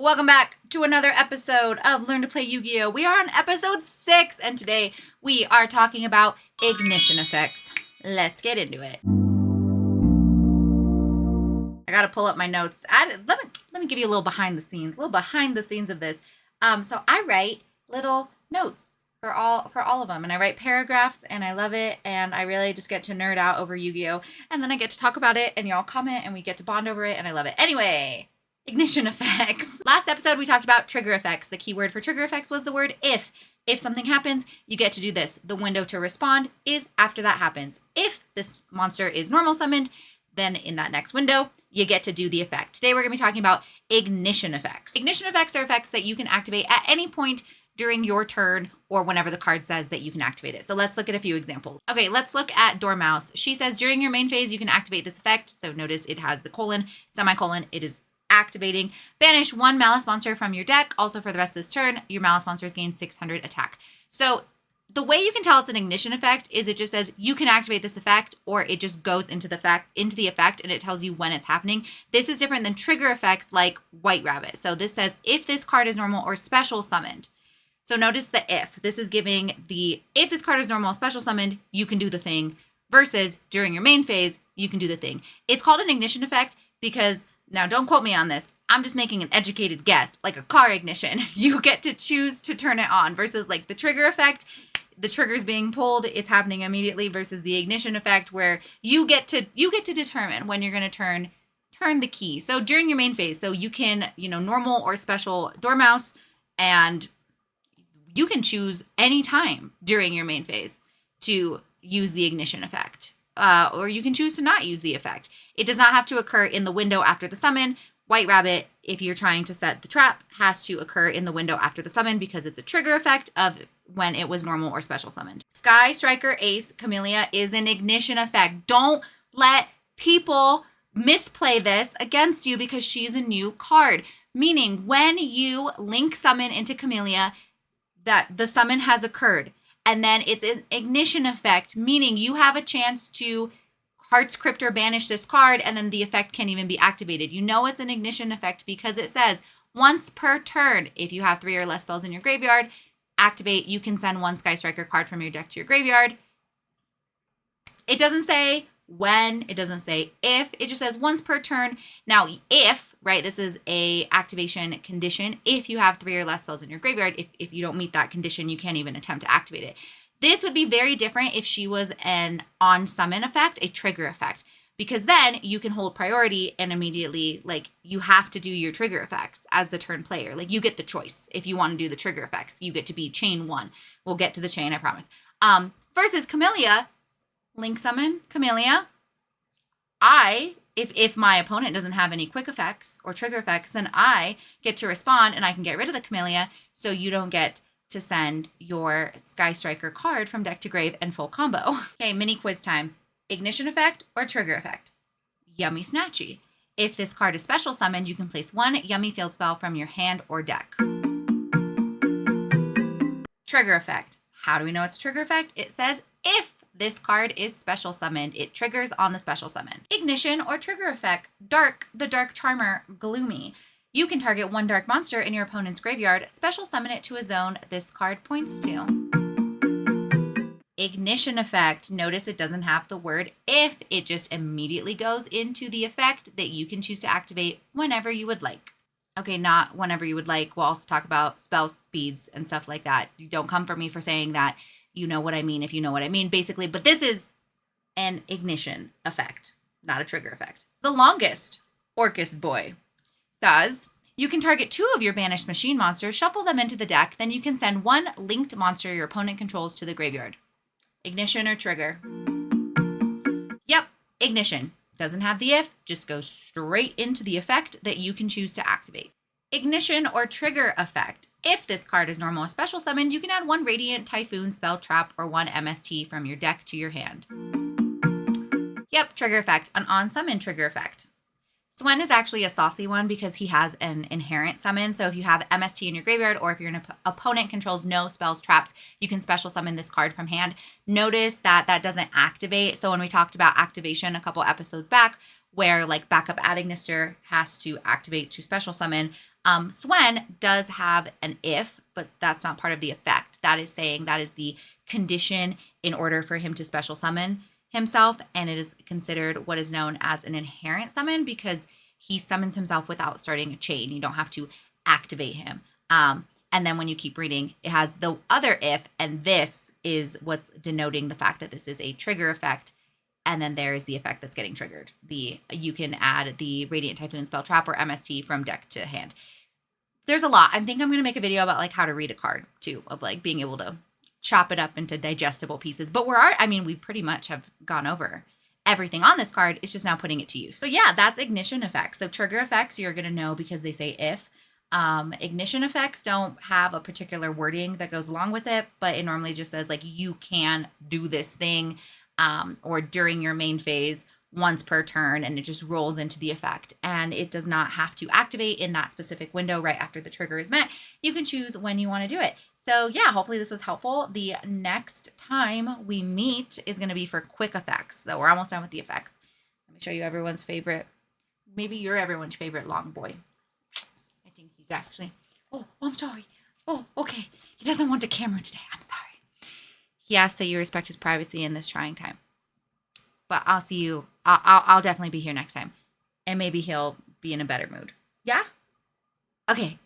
Welcome back to another episode of Learn to Play Yu-Gi-Oh! We are on episode 6, and today we are talking about ignition effects. Let's get into it. I gotta pull up my notes. Let me give you a little behind the scenes of this. So I write little notes for all of them, and I write paragraphs, and I love it, and I really just get to nerd out over Yu-Gi-Oh! And then I get to talk about it, and y'all comment, and we get to bond over it, and I love it. Anyway. Ignition effects. Last episode, we talked about trigger effects. The key word for trigger effects was the word if. If something happens, you get to do this. The window to respond is after that happens. If this monster is normal summoned, then in that next window, you get to do the effect. Today, we're going to be talking about ignition effects. Ignition effects are effects that you can activate at any point during your turn or whenever the card says that you can activate it. So let's look at a few examples. Okay, let's look at Dormouse. She says during your main phase, you can activate this effect. So notice it has the colon, semicolon. It is activating. Banish one Malice monster from your deck. Also for the rest of this turn, your Malice monsters gain 600 attack. So the way you can tell it's an ignition effect is it just says you can activate this effect, or it just goes into the effect and it tells you when it's happening. This is different than trigger effects like White Rabbit. So this says if this card is normal or special summoned. So notice the if. This is giving if this card is normal or special summoned, you can do the thing, versus during your main phase, you can do the thing. It's called an ignition effect because, now don't quote me on this, I'm just making an educated guess, like a car ignition. You get to choose to turn it on versus like the trigger effect, the trigger's being pulled, it's happening immediately, versus the ignition effect where you get to determine when you're going to turn the key. So during your main phase, so you can, normal or special Dormouse, and you can choose any time during your main phase to use the ignition effect. Or you can choose to not use the effect. It does not have to occur in the window after the summon. White Rabbit, if you're trying to set the trap, has to occur in the window after the summon because it's a trigger effect of when it was normal or special summoned. Sky Striker Ace Camellia is an ignition effect. Don't let people misplay this against you because she's a new card. Meaning when you link summon into Camellia, that the summon has occurred. And then it's an ignition effect, meaning you have a chance to Heart's Crypt or banish this card, and then the effect can't even be activated. You know it's an ignition effect because it says once per turn, if you have 3 or less spells in your graveyard, activate, you can send one Sky Striker card from your deck to your graveyard. It doesn't say when, it doesn't say if, it just says once per turn. Now, if, right, this is a activation condition. If you have 3 or less spells in your graveyard, if you don't meet that condition, you can't even attempt to activate it. This would be very different if she was an on summon effect, a trigger effect, because then you can hold priority and immediately, like, you have to do your trigger effects as the turn player. Like, you get the choice. If you want to do the trigger effects, you get to be chain 1. We'll get to the chain, I promise. Versus Camellia, link summon Camellia. If my opponent doesn't have any quick effects or trigger effects, then I get to respond and I can get rid of the Camellia, so you don't get to send your Sky Striker card from deck to grave and full combo. Okay, mini quiz time. Ignition effect or trigger effect? Yummy Snatchy. If this card is special summoned, you can place one Yummy field spell from your hand or deck. Trigger effect. How do we know it's trigger effect? It says if this card is special summoned, it triggers on the special summon. Ignition or trigger effect. Dark, the Dark Charmer, Gloomy. You can target one dark monster in your opponent's graveyard, special summon it to a zone this card points to. Ignition effect. Notice it doesn't have the word if, it just immediately goes into the effect that you can choose to activate whenever you would like. Okay, not whenever you would like. We'll also talk about spell speeds and stuff like that. You don't come for me for saying that. You know what I mean if you know what I mean, basically. But this is an ignition effect, not a trigger effect. The Longest, Orcus Boy, says you can target 2 of your banished machine monsters, shuffle them into the deck, then you can send one linked monster your opponent controls to the graveyard. Ignition or trigger? Yep, ignition. Doesn't have the if, just goes straight into the effect that you can choose to activate. Ignition or trigger effect. If this card is normal or special summoned, you can add one Radiant, Typhoon, Spell, Trap, or one MST from your deck to your hand. Yep, trigger effect, an on-summon trigger effect. Swen is actually a saucy one because he has an inherent summon. So if you have MST in your graveyard, or if your opponent controls no spells, traps, you can special summon this card from hand. Notice that that doesn't activate. So when we talked about activation a couple episodes back, where like backup Ad Ignister has to activate to special summon, Swen does have an if, but that's not part of the effect. That is saying that is the condition in order for him to special summon himself, and it is considered what is known as an inherent summon because he summons himself without starting a chain. You don't have to activate him. And then when you keep reading, it has the other if, and this is what's denoting the fact that this is a trigger effect. And then there is the effect that's getting triggered. You can add the Radiant Typhoon Spell Trap or MST from deck to hand. There's a lot. I think I'm going to make a video about like how to read a card too, of like being able to chop it up into digestible pieces. But we pretty much have gone over everything on this card. It's just now putting it to use. So yeah, that's ignition effects. So trigger effects, you're going to know because they say if. Ignition effects don't have a particular wording that goes along with it, but it normally just says like you can do this thing or during your main phase once per turn, and it just rolls into the effect. And it does not have to activate in that specific window right after the trigger is met. You can choose when you want to do it. So yeah, hopefully this was helpful. The next time we meet is going to be for quick effects. So we're almost done with the effects. Let me show you everyone's favorite. Maybe you're everyone's favorite long boy. I think he's actually. Oh, I'm sorry. Oh, okay. He doesn't want the camera today. I'm sorry. He asks that you respect his privacy in this trying time. But I'll see you. I'll definitely be here next time. And maybe he'll be in a better mood. Yeah? Okay.